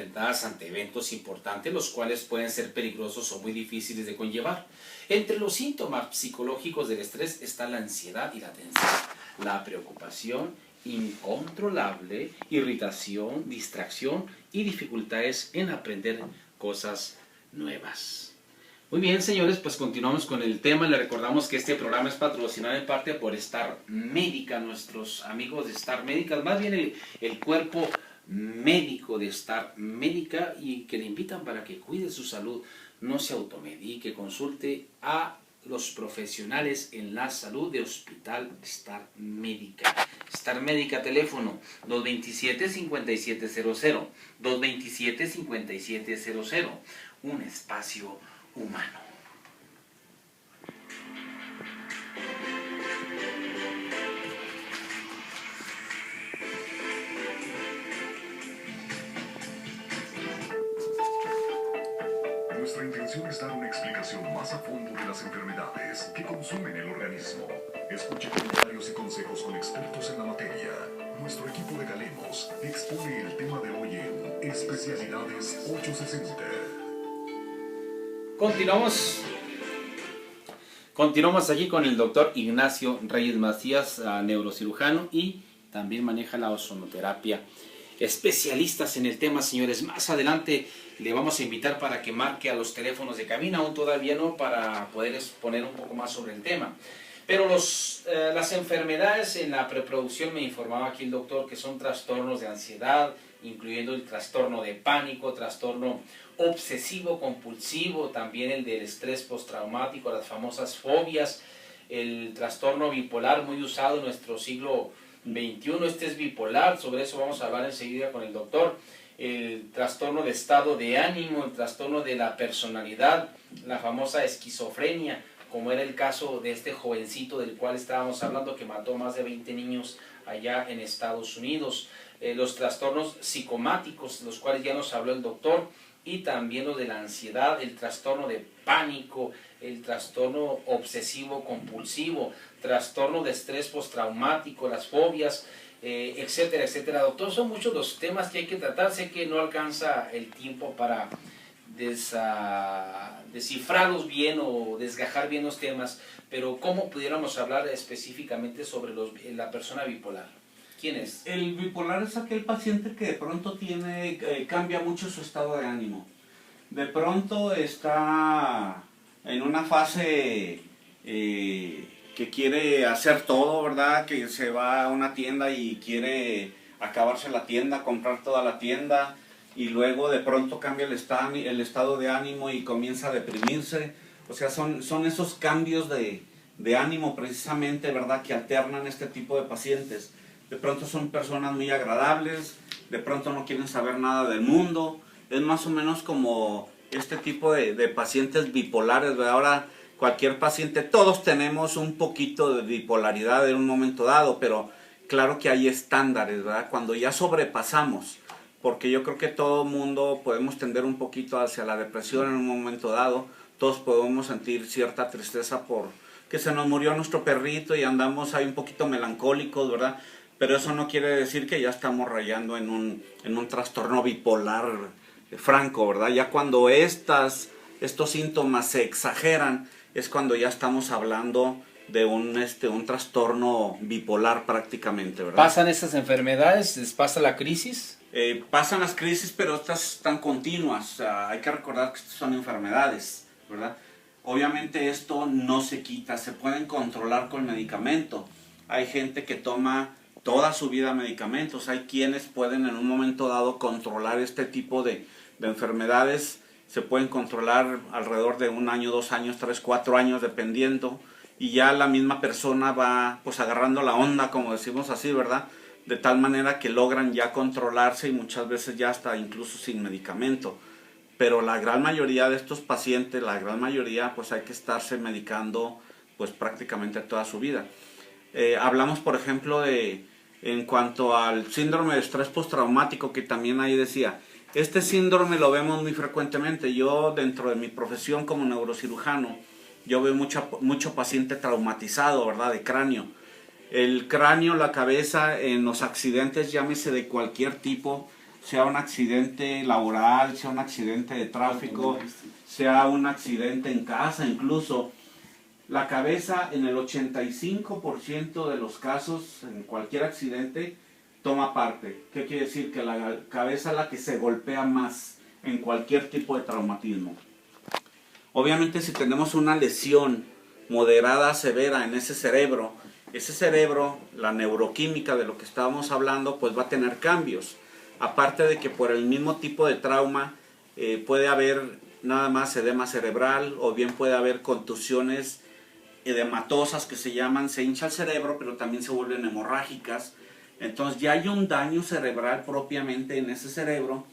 enfrentadas ante eventos importantes, los cuales pueden ser peligrosos o muy difíciles de conllevar. Entre los síntomas psicológicos del estrés está la ansiedad y la tensión, la preocupación incontrolable, irritación, distracción y dificultades en aprender cosas nuevas. Muy bien, señores, pues continuamos con el tema. Le recordamos que este programa es patrocinado en parte por Star Médica, nuestros amigos de Star Médica, más bien el cuerpo médico de Star Médica, y que le invitan para que cuide su salud, no se automedique, consulte a los profesionales en la salud de Hospital Star Médica. Star Médica, teléfono 227-5700, 227-5700, un espacio humano. Nuestra intención es dar una explicación más a fondo de las enfermedades que consumen el organismo. Escuche comentarios y consejos con expertos en la materia. Nuestro equipo de Galemos expone el tema de hoy en Especialidades 860. Continuamos aquí con el doctor Ignacio Reyes Macías, neurocirujano, y también maneja la ozonoterapia. Especialistas en el tema, señores. Más adelante le vamos a invitar para que marque a los teléfonos de cabina, aún todavía no, para poder exponer un poco más sobre el tema. Pero las enfermedades en la preproducción, me informaba aquí el doctor, que son trastornos de ansiedad, incluyendo el trastorno de pánico, trastorno obsesivo compulsivo, también el del estrés postraumático, las famosas fobias, el trastorno bipolar muy usado en nuestro siglo XXI. Este es bipolar, sobre eso vamos a hablar enseguida con el doctor. El trastorno de estado de ánimo, el trastorno de la personalidad, la famosa esquizofrenia, como era el caso de este jovencito del cual estábamos hablando, que mató más de 20 niños allá en Estados Unidos. Los trastornos psicomáticos, los cuales ya nos habló el doctor, y también lo de la ansiedad, el trastorno de pánico, el trastorno obsesivo compulsivo, trastorno de estrés postraumático, las fobias, etcétera, etcétera. Doctor, son muchos los temas que hay que tratar. Sé que no alcanza el tiempo para descifrarlos bien o desgajar bien los temas, pero ¿cómo pudiéramos hablar específicamente sobre la persona bipolar? ¿Quién es? El bipolar es aquel paciente que de pronto cambia mucho su estado de ánimo. De pronto está en una fase que quiere hacer todo, ¿verdad? Que se va a una tienda y quiere acabarse la tienda, comprar toda la tienda, y luego de pronto cambia el estado de ánimo y comienza a deprimirse. O sea, son esos cambios de ánimo precisamente, ¿verdad?, que alternan este tipo de pacientes. De pronto son personas muy agradables, de pronto no quieren saber nada del mundo. Es más o menos como este tipo de pacientes bipolares, ¿verdad? Ahora cualquier paciente, todos tenemos un poquito de bipolaridad en un momento dado, pero claro que hay estándares, ¿verdad? Cuando ya sobrepasamos, porque yo creo que todo mundo podemos tender un poquito hacia la depresión en un momento dado, todos podemos sentir cierta tristeza por que se nos murió nuestro perrito y andamos ahí un poquito melancólicos, ¿verdad? Pero eso no quiere decir que ya estamos rayando en un trastorno bipolar franco, ¿verdad? Ya cuando estos síntomas se exageran, es cuando ya estamos hablando de un trastorno bipolar prácticamente, ¿verdad? ¿Pasan esas enfermedades? ¿Les pasa la crisis? Pasan las crisis, pero estas están continuas. O sea, hay que recordar que estas son enfermedades, ¿verdad? Obviamente esto no se quita, se pueden controlar con medicamento. Hay gente que toma toda su vida medicamentos. Hay quienes pueden en un momento dado controlar este tipo de enfermedades. Se pueden controlar alrededor de 1 año, 2 años, 3, 4 años, dependiendo. Y ya la misma persona va pues agarrando la onda, como decimos así, ¿verdad? De tal manera que logran ya controlarse y muchas veces ya hasta incluso sin medicamento. Pero la gran mayoría de estos pacientes, la gran mayoría, pues hay que estarse medicando pues prácticamente toda su vida. Hablamos, por ejemplo, en cuanto al síndrome de estrés postraumático, que también ahí decía, este síndrome lo vemos muy frecuentemente. Yo, dentro de mi profesión como neurocirujano, yo veo mucho paciente traumatizado, ¿verdad?, de cráneo. El cráneo, la cabeza, en los accidentes, llámese de cualquier tipo, sea un accidente laboral, sea un accidente de tráfico, sea un accidente en casa incluso. La cabeza en el 85% de los casos, en cualquier accidente, toma parte. ¿Qué quiere decir? Que la cabeza es la que se golpea más en cualquier tipo de traumatismo. Obviamente si tenemos una lesión moderada, severa en ese cerebro, la neuroquímica de lo que estábamos hablando, pues va a tener cambios. Aparte de que por el mismo tipo de trauma puede haber nada más edema cerebral, o bien puede haber contusiones edematosas que se llaman, se hincha el cerebro, pero también se vuelven hemorrágicas. Entonces ya hay un daño cerebral propiamente en ese cerebro.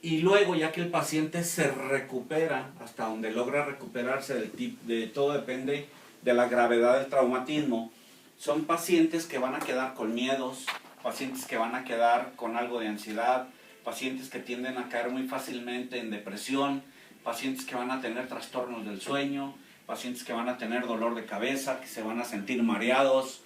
Y luego, ya que el paciente se recupera, hasta donde logra recuperarse de todo depende de la gravedad del traumatismo, son pacientes que van a quedar con miedos, pacientes que van a quedar con algo de ansiedad, pacientes que tienden a caer muy fácilmente en depresión, pacientes que van a tener trastornos del sueño, pacientes que van a tener dolor de cabeza, que se van a sentir mareados.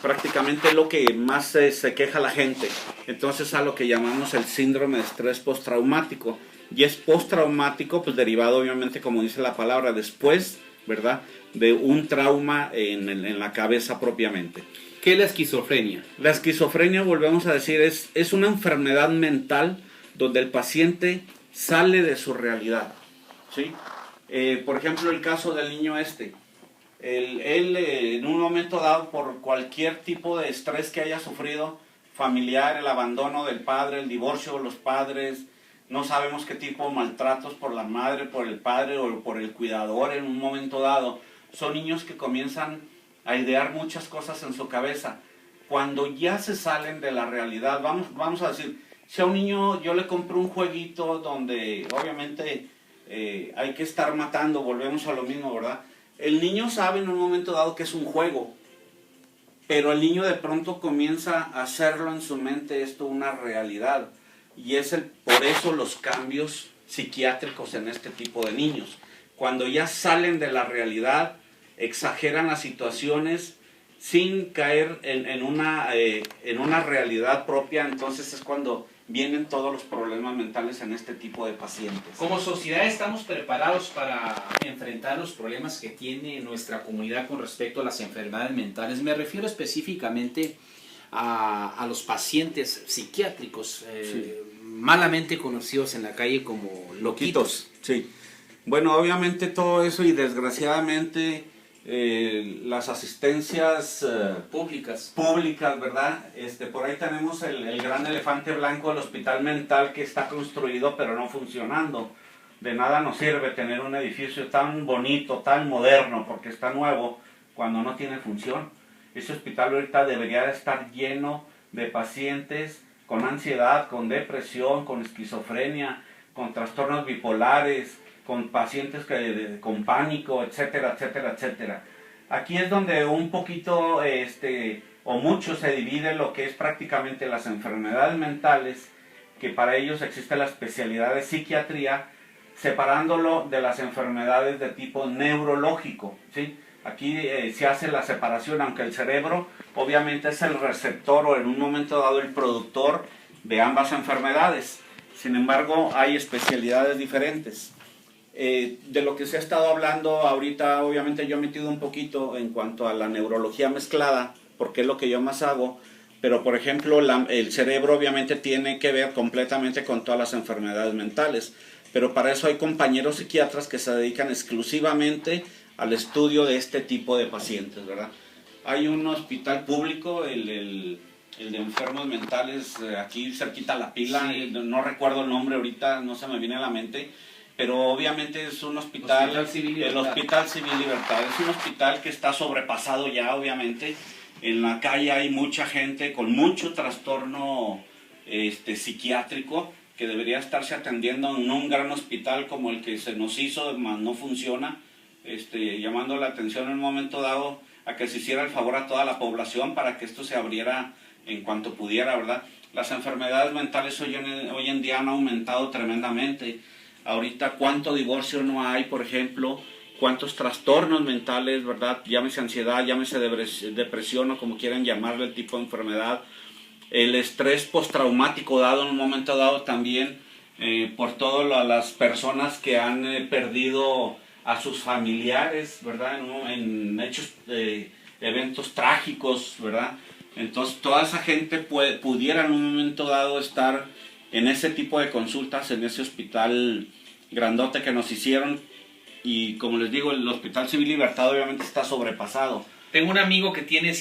Prácticamente lo que más se queja la gente. Entonces, a lo que llamamos el síndrome de estrés postraumático, y es postraumático pues derivado obviamente, como dice la palabra, después, ¿verdad?, de un trauma en la cabeza propiamente. ¿Qué es la esquizofrenia? La esquizofrenia, volvemos a decir, es una enfermedad mental donde el paciente sale de su realidad, ¿sí? Por ejemplo, el caso del niño él en un momento dado, por cualquier tipo de estrés que haya sufrido, familiar, el abandono del padre, el divorcio de los padres, no sabemos qué tipo de maltratos por la madre, por el padre o por el cuidador en un momento dado, son niños que comienzan a idear muchas cosas en su cabeza. Cuando ya se salen de la realidad, vamos a decir, si a un niño yo le compro un jueguito donde obviamente hay que estar matando, volvemos a lo mismo, ¿verdad? El niño sabe en un momento dado que es un juego, pero el niño de pronto comienza a hacerlo en su mente esto una realidad. Y por eso los cambios psiquiátricos en este tipo de niños. Cuando ya salen de la realidad, exageran las situaciones sin caer en una realidad propia, entonces es cuando vienen todos los problemas mentales en este tipo de pacientes. Como sociedad estamos preparados para enfrentar los problemas que tiene nuestra comunidad con respecto a las enfermedades mentales. Me refiero específicamente a los pacientes psiquiátricos, sí, malamente conocidos en la calle como loquitos. Sí. Bueno, obviamente todo eso y desgraciadamente las asistencias públicas, ¿verdad? Por ahí tenemos el gran elefante blanco del hospital mental que está construido pero no funcionando. De nada nos sirve tener un edificio tan bonito, tan moderno, porque está nuevo, cuando no tiene función. Ese hospital ahorita debería de estar lleno de pacientes con ansiedad, con depresión, con esquizofrenia, con trastornos bipolares, con pacientes con pánico, etcétera, etcétera, etcétera. Aquí es donde un poquito o mucho se divide lo que es prácticamente las enfermedades mentales, que para ellos existe la especialidad de psiquiatría, separándolo de las enfermedades de tipo neurológico, ¿sí? Aquí se hace la separación, aunque el cerebro obviamente es el receptor o en un momento dado el productor de ambas enfermedades. Sin embargo, hay especialidades diferentes. De lo que se ha estado hablando ahorita, obviamente yo he metido un poquito en cuanto a la neurología mezclada, porque es lo que yo más hago, pero por ejemplo el cerebro obviamente tiene que ver completamente con todas las enfermedades mentales, pero para eso hay compañeros psiquiatras que se dedican exclusivamente al estudio de este tipo de pacientes, ¿verdad? Hay un hospital público, el de enfermos mentales, aquí cerquita a La Pila, sí, no recuerdo el nombre ahorita, no se me viene a la mente, pero obviamente es un hospital, el Hospital Civil Libertad, es un hospital que está sobrepasado ya, obviamente. En la calle hay mucha gente con mucho trastorno psiquiátrico que debería estarse atendiendo en un gran hospital como el que se nos hizo, mas no funciona, llamando la atención en un momento dado a que se hiciera el favor a toda la población para que esto se abriera en cuanto pudiera, ¿verdad? Las enfermedades mentales hoy en día han aumentado tremendamente. Ahorita, ¿cuánto divorcio no hay, por ejemplo? ¿Cuántos trastornos mentales, verdad? Llámese ansiedad, llámese depresión o como quieran llamarle el tipo de enfermedad. el estrés postraumático dado en un momento dado también, por todas las personas que han perdido a sus familiares, ¿verdad? En hechos, eventos trágicos, ¿verdad? Entonces toda esa gente pudiera en un momento dado estar en ese tipo de consultas, en ese hospital grandote que nos hicieron. Y como les digo, el Hospital Civil Libertad obviamente está sobrepasado. Tengo un amigo que tiene